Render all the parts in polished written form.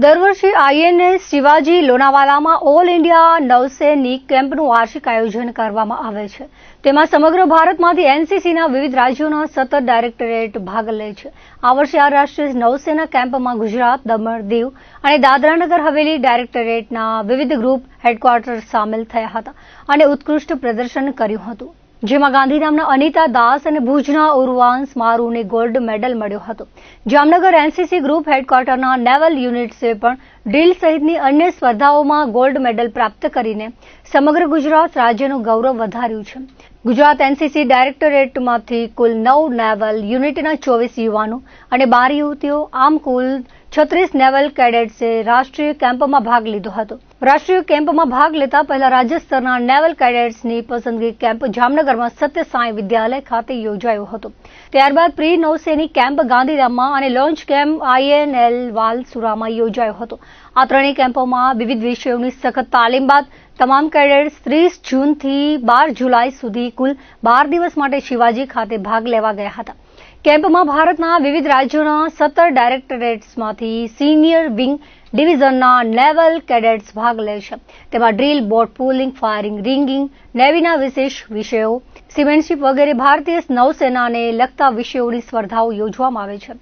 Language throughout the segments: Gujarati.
દર વર્ષે આઈએનએસ શિવાજી લોનાવાલામાં ઓલ ઇન્ડિયા નૌસૈનિક કેમ્પનું વાર્ષિક આયોજન કરવામાં આવે છે. તેમાં સમગ્ર ભારતમાંથી એનસીસીના વિવિધ રાજ્યોના 17 ડાયરેક્ટરેટ ભાગ લે છે. આ વર્ષે આ રાષ્ટ્રીય નૌસેના કેમ્પમાં ગુજરાત, દમણ, દીવ અને દાદરાનગર હવેલી ડાયરેક્ટરેટના વિવિધ ગ્રુપ હેડક્વાર્ટર સામેલ થયા હતા અને ઉત્કૃષ્ટ પ્રદર્શન કર્યું હતું. જેમાં ગાંધીધામના અનિતા દાસ અને ભુજના ઉર્વાંશ મારુને ગોલ્ડ મેડલ મળ્યો હતો. જામનગર એનસીસી ગ્રુપ હેડક્વાર્ટરના નેવલ યુનિટ્સે પણ ડ્રીલ સહિતની અન્ય સ્પર્ધાઓમાં ગોલ્ડ મેડલ પ્રાપ્ત કરીને સમગ્ર ગુજરાત રાજ્યનું ગૌરવ વધાર્યું છે. ગુજરાત એનસીસી ડાયરેક્ટરેટમાંથી કુલ 9 નેવલ યુનિટના 24 યુવાનો અને 12 યુવતીઓ, આમ કુલ 36 નેવલ કેડેટ્સે રાષ્ટ્રીય કેમ્પમાં ભાગ લીધો હતો. રાષ્ટ્રીય કેમ્પમાં ભાગ લેતા પહેલા રાજ્ય સ્તરના નેવલ કેડેટ્સની પસંદગી કેમ્પ જામનગરમાં સત્ય સાંઈ વિદ્યાલય ખાતે યોજાયો હતો. ત્યારબાદ પ્રી નૌસૈનિક કેમ્પ ગાંધીધામમાં અને લોન્ચ કેમ્પ આઈએનએલ વાલસુરામાં યોજાયો હતો. આ ત્રણેય કેમ્પોમાં વિવિધ વિષયોની સખત તાલીમ બાદ તમામ કેડેટ્સ 30 જૂનથી 12 જુલાઈ સુધી કુલ 12 દિવસ માટે શિવાજી ખાતે ભાગ લેવા ગયા હતા. કેમ્પમાં ભારતના વિવિધ રાજ્યોના 17 ડાયરેક્ટરેટ્સમાંથી સિનિયર વિંગ ડિવિઝનના નેવલ કેડેટ્સ ભાગ લે છે. તેમાં drill, boat pulling, firing, rigging, નેવીના વિશેષ વિષયો, સીમેનશીપ વગેરે ભારતીય નૌસેનાને લગતા વિષયોની સ્પર્ધાઓ યોજવામાં આવે છે.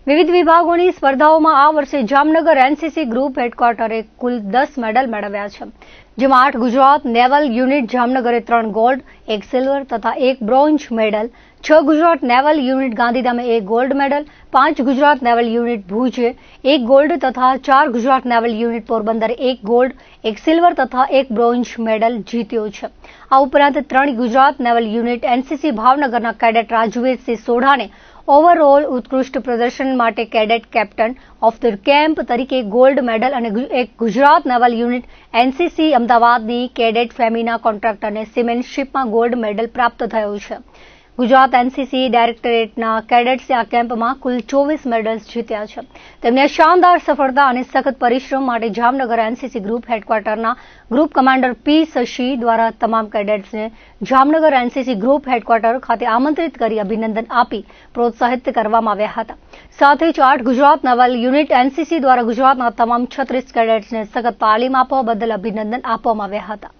વિવિધ વિભાગોની સ્પર્ધાઓમાં આ વર્ષે જામનગર એનસીસી ગ્રુપ હેડક્વાર્ટરે કુલ 10 મેડલ મેળવ્યા છે. જેમાં 8 ગુજરાત નેવલ યુનિટ જામનગરે 3 ગોલ્ડ, 1 સિલ્વર તથા 1 bronze medal, 6 Gujarat naval unit ગાંધીધામે 1 gold medal, 5 Gujarat naval unit ભુજે 1 ગોલ્ડ તથા 4 ગુજરાત નેવલ યુનિટ પોરબંદરે 1 ગોલ્ડ, 1 સિલ્વર તથા 1 બ્રોન્ઝ મેડલ જીત્યો છે. આ ઉપરાંત 3 ગુજરાત નેવલ યુનિટ એનસીસી ભાવનગરના કેડેટ રાજવેશસિંહ સોઢાને ઓવરઓલ ઉત્કૃષ્ટ પ્રદર્શન માટે cadet captain of the camp તરીકે ગોલ્ડ મેડલ અને 1 ગુજરાત નેવલ યુનિટ એનસીસી અમદાવાદની કેડેટ ફેમિના કોન્ટ્રાક્ટરને સિમેનશીપમાં ગોલ્ડ મેડલ પ્રાપ્ત થયો છે. ગુજરાત એનસીસી ડાયરેક્ટરેટના કેડેટ્સે આ કેમ્પમાં કુલ 24 મેડલ્સ જીત્યા છે. તેમની શાનદાર સફળતા અને સખત પરિશ્રમ માટે જામનગર એનસીસી ગ્રુપ હેડક્વાર્ટરના ગ્રુપ કમાન્ડર પી શશી દ્વારા તમામ કેડેટ્સને જામનગર એનસીસી ગ્રુપ હેડક્વાર્ટર ખાતે આમંત્રિત કરી અભિનંદન આપી પ્રોત્સાહિત કરવામાં આવ્યા હતા. સાથે જ 8 ગુજરાત નેવલ યુનિટ એનસીસી દ્વારા ગુજરાતના તમામ 36 કેડેટ્સને સખત તાલીમ આપવા બદલ અભિનંદન આપવામાં આવ્યા હતા.